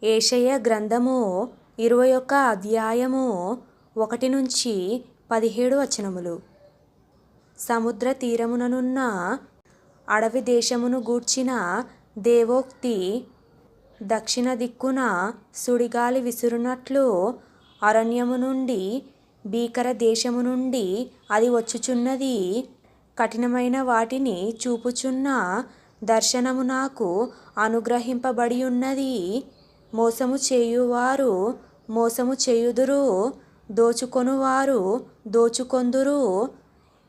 యెషయా గ్రంథము 21 అధ్యాయము 1 నుంచి 17 వచనములు. సముద్ర తీరముననున్న అడవి దేశమును గూర్చిన దేవోక్తి. దక్షిణ దిక్కున సుడిగాలి విసురునట్లు అరణ్యము నుండి భీకర దేశము నుండి అది వచ్చుచున్నది. కఠినమైన వాటిని చూపుచున్న దర్శనము నాకు అనుగ్రహింపబడి ఉన్నది. మోసము చేయువారు మోసము చేయుదురు, దోచుకొనువారు దోచుకొందురు.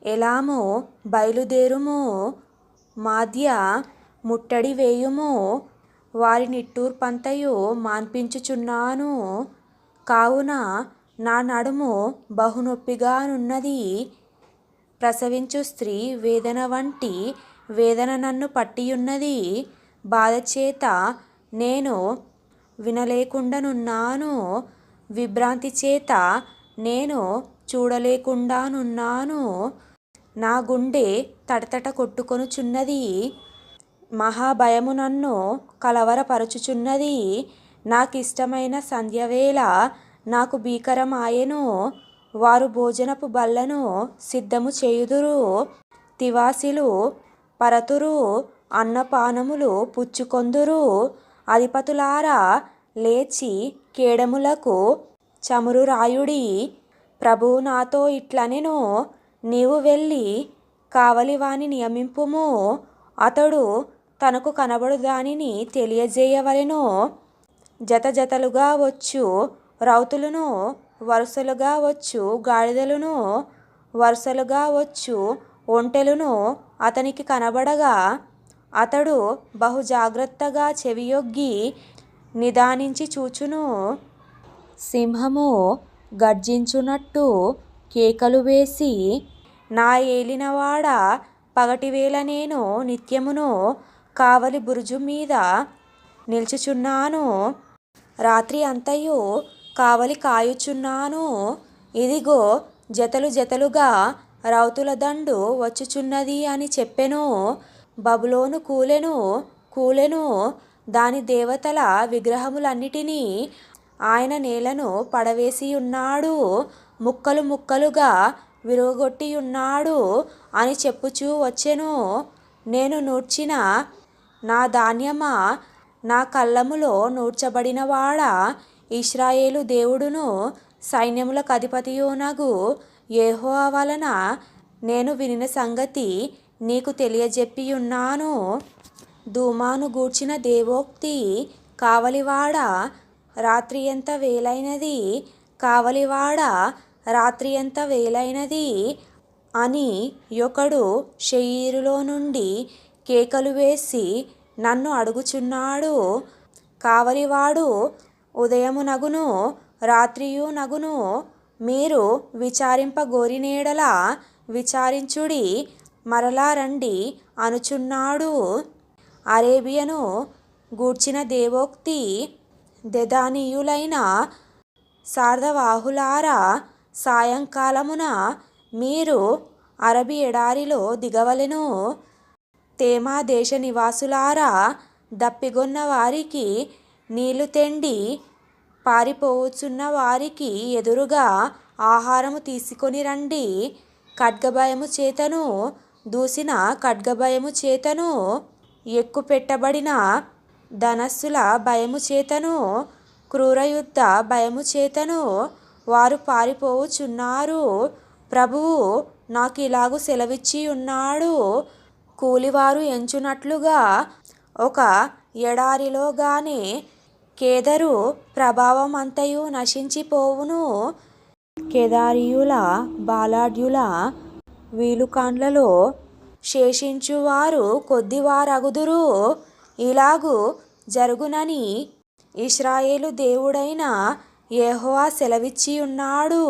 ఎలాము బయలుదేరుము, మాద్య ముట్టడి వేయుము, వారి నిట్టూర్పంతయు మాన్పించుచున్నాను. కావున నా నడుము బహునొప్పిగానున్నది, ప్రసవించు స్త్రీ వేదన వంటి వేదన నన్ను పట్టియున్నది. బాధచేత నేను వినలేకుండానున్నాను, విభ్రాంతి చేత నేను చూడలేకుండానున్నాను. నా గుండె తడతడ కొట్టుకొనుచున్నది, మహాభయము నన్ను కలవరపరచుచున్నది. నాకిష్టమైన సంధ్యవేళ నాకు భీకరమాయెను. వారు భోజనపు బల్లను సిద్ధము చేయుదురు, తివాసీలు పరతురు, అన్నపానములు పుచ్చుకొందురు. అధిపతులారా, లేచి కేడములకు చమురు రాయుడి. ప్రభువు నాతో ఇట్లనెను, నీవు వెళ్ళి కావలివాని నియమింపుము, అతడు తనకు కనబడు దానిని తెలియజేయవలెను. జత జతలుగా వచ్చు రౌతులను, వరుసలుగా వచ్చు గాడిదలను, వరుసలుగా వచ్చు ఒంటెలను అతనికి కనబడగా, అతడు బహు జాగ్రత్తగా చెవియొగ్గి నిదానించి చూచును. సింహము గర్జించునట్టు కేకలు వేసి, నా ఏలినవాడా, పగటివేళ నేను నిత్యమును కావలి బురుజు మీద నిల్చుచున్నాను, రాత్రి అంతయు కావలి కాయుచున్నాను. ఇదిగో, జతలు జతలుగా రౌతుల దండు వచ్చుచున్నది అని చెప్పెను. బబులోను కూలెను, కూలెను, దాని దేవతల విగ్రహములన్నిటినీ ఆయన నేలను పడవేసియున్నాడు, ముక్కలు ముక్కలుగా విరుగగొట్టియున్నాడు అని చెప్పుచూ వచ్చెను. నేను నూర్చిన నా ధాన్యమా, నా కళ్ళములో నూర్చబడినవాడా, ఇశ్రాయేలు దేవుడును సైన్యములకధిపతియునగు యెహోవా వలన నేను వినిన సంగతి నీకు తెలియజెప్పియున్నాను. దూమాను గూర్చిన దేవోక్తి. కావలివాడా, రాత్రి ఎంత వేలైనది, కావలివాడా, రాత్రి ఎంత వేలైనది అని యొకడు శేయీరులో నుండి కేకలు వేసి నన్ను అడుగుచున్నాడు. కావలివాడు ఉదయమునగును రాత్రియునగును, మీరు విచారింపగోరినెడల విచారించుడి, మరలా రండి అనుచున్నాడు. అరేబియను గూర్చిన దేవోక్తి. దెదానీయులైన సార్ధవాహులారా, సాయంకాలమున మీరు అరబి ఎడారిలో దిగవలెను. తేమా దేశ నివాసులారా, దప్పిగొన్న వారికి నీళ్లు తెండి, పారిపోవుచున్న వారికి ఎదురుగా ఆహారము తీసుకొని రండి. ఖడ్గభయము చేతను, దూసిన ఖడ్గభయము చేతను, ఎక్కుపెట్టబడిన ధనస్సుల భయము చేతను, క్రూరయుద్ధ భయము చేతను వారు పారిపోవుచున్నారు. ప్రభువు నాకిలాగు సెలవిచ్చియున్నాడు, కూలివారు ఎంచునట్లుగా ఒక ఎడారిలోగానే కేదరు ప్రభావమంతయు నశించిపోవును. కేదారీయుల బాలాఢ్యుల వీలుకాండ్లలో శేషించువారు కొద్దివారగుదురు. ఇలాగు జరుగునని ఇశ్రాయేలు దేవుడైన యెహోవా సెలవిచ్చియున్నాడు.